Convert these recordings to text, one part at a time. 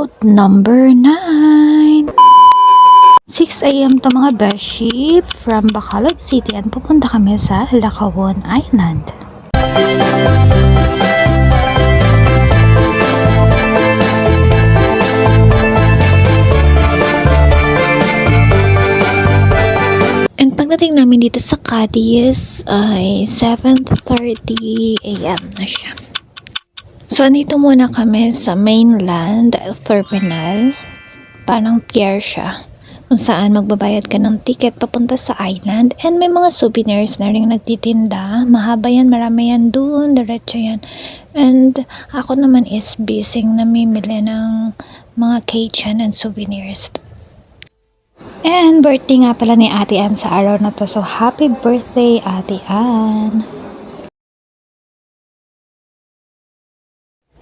Boat number 9. 6 a.m. to mga beshi from Bacolod City and pupunta kami sa Lackawan Island. And pagdating namin dito sa Cadiz ay 7:30 a.m. na siya. So, andito muna kami sa mainland terminal. Parang pier siya. Kung saan magbabayad ka ng ticket papunta sa island. And may mga souvenirs na rin nagtitinda. Mahaba yan, marami yan dun, diretso yan. And ako naman is busy namimili ng mga keychain and souvenirs. And birthday nga pala ni Ate Ann sa araw na to. So, happy birthday, Ate Ann!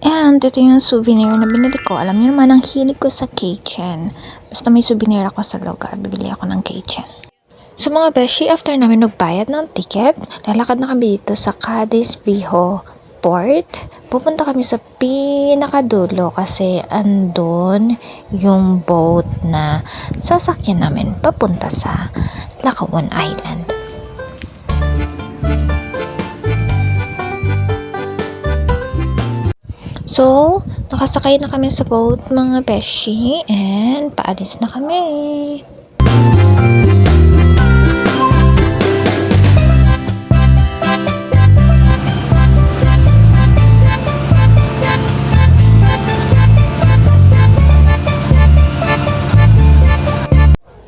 And ito yung souvenir na binili ko. Alam niyo naman, ang hilig ko sa keychain. Basta may souvenir ako sa lugar, bibili ako ng keychain. So mga beshi, after namin nagbayad ng ticket, lalakad na kami dito sa Cadiz Viejo Port. Pupunta kami sa pinakadulo kasi andun yung boat na sasakyan namin papunta sa Lackawan Island. So, nakasakay na kami sa boat mga beshi and paalis na kami.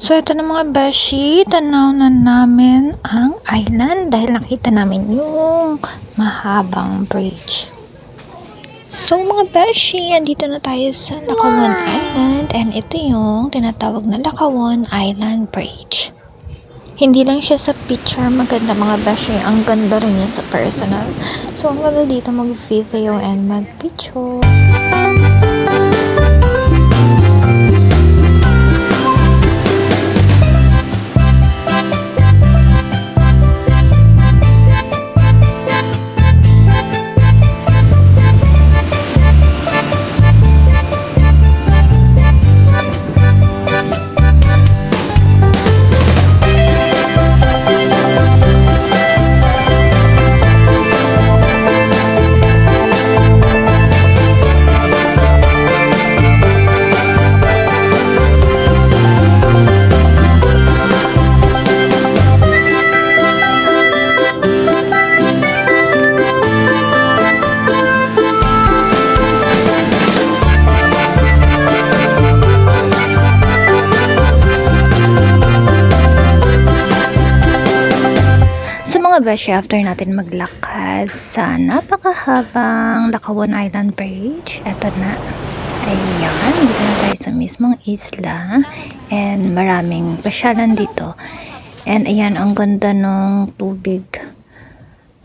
So, ito na mga beshi, tanaw na namin ang island dahil nakita namin yung mahabang bridge. So mga beshi, andito na tayo sa Lackawan Island and ito yung tinatawag na Lackawan Island Bridge. Hindi lang siya sa picture maganda mga beshi, ang ganda rin niya sa personal. So ang ganda dito mag-video and mag-picture. Mga beshi, after natin maglakad sa napakahabang Lackawan Island Bridge, eto na, ayan, dito na tayo sa mismong isla and maraming pasyalan dito and ayan, ang ganda ng tubig,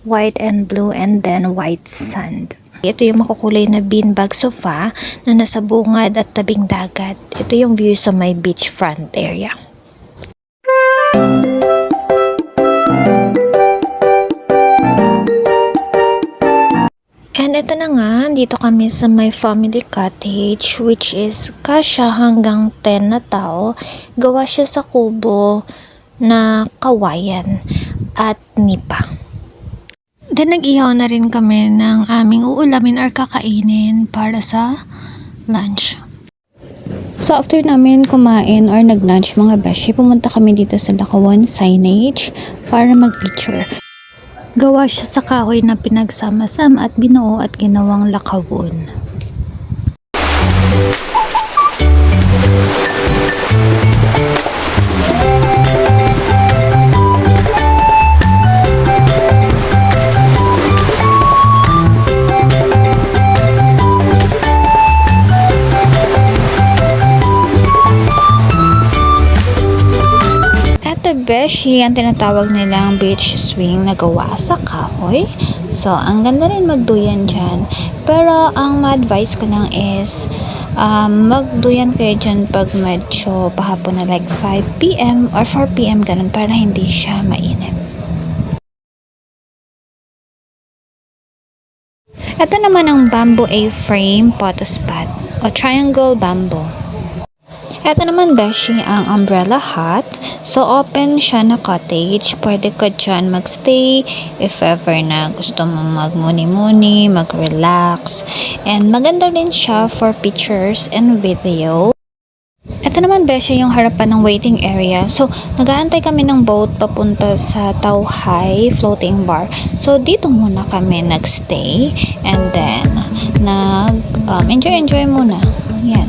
white and blue and then white sand. Ito yung makukulay na beanbag sofa na nasa bungad at tabing dagat. Ito yung view sa may beachfront area. And ito na nga, dito kami sa my family cottage which is kasya hanggang 10 na tao. Gawa siya sa kubo na kawayan at nipa. Then nag-ihaw na rin kami ng aming uulamin or kakainin para sa lunch. So after namin kumain or nag-lunch mga beshi, pumunta kami dito sa Lackawan Signage para mag-picture. Gawa siya sa kahoy na pinagsama-sama at binuo at ginawang lakawon. Beshi, ang tinatawag nilang beach swing na gawa sa kahoy. So, ang ganda rin magduyan dyan. Pero, ang ma-advise ko lang is magduyan kayo dyan pag medyo pahapon na like 5 p.m. or 4 p.m. ganun para hindi siya mainit. Ito naman ang bamboo A-frame photo spot o triangle bamboo. Ito naman beshi ang umbrella hut. So open siya na cottage. Pwede ka dyan magstay if ever na gusto mo magmuni-muni, mag-relax. And maganda rin siya for pictures and video. Ito naman beshi yung harapan ng waiting area. So nag-aantay kami ng boat papunta sa Tauhai floating bar. So dito muna kami nagstay and then enjoy muna. Yan.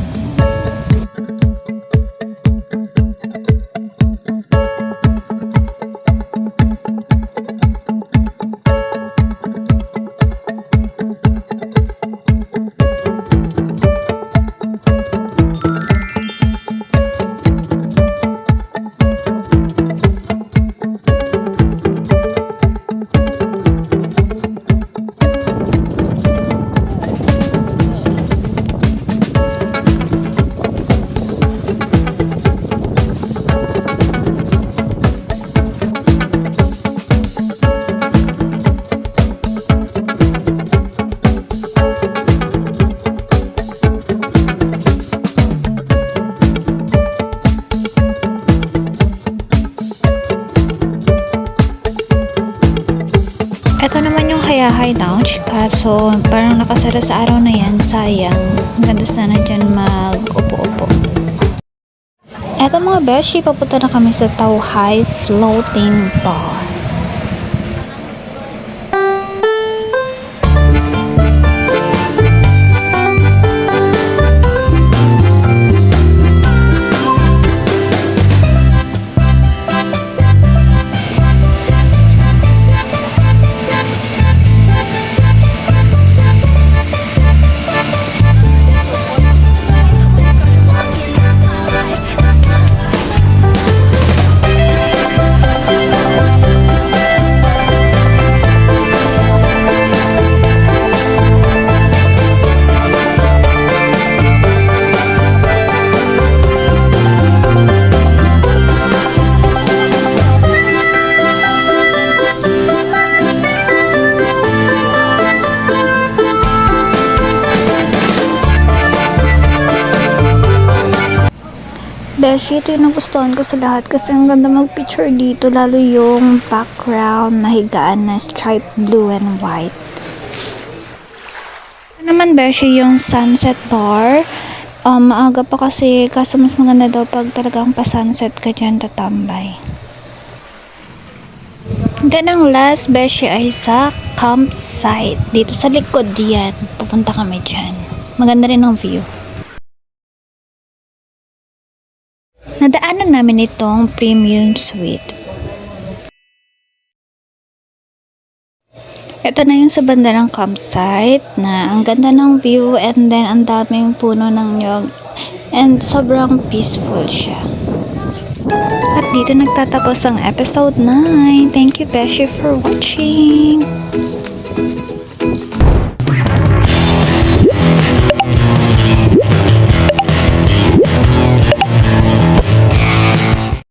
Ito naman yung Hayahay Lounge, kaso parang nakasara sa araw na yan, sayang. Ang ganda sana dyan mag-upo-upo. Eto mga beshi, papunta na kami sa Tauhai Floating Bar. Beshi, ito yung nagustuhan ko sa lahat kasi ang ganda mag-picture dito, lalo yung background na higaan na striped blue and white. Ito naman Beshi yung sunset bar. Maaga pa kasi, kaso mas maganda daw pag talagang pa-sunset ka dyan tatambay. Then ang last Beshi ay sa campsite. Dito sa likod yan, pupunta kami dyan. Maganda rin ang view. Nadaanan namin itong premium suite. Ito na yung sa banda ng campsite na ang ganda ng view and then ang daming puno ng nyog and sobrang peaceful siya. At dito nagtatapos ang episode 9. Thank you Beshi for watching.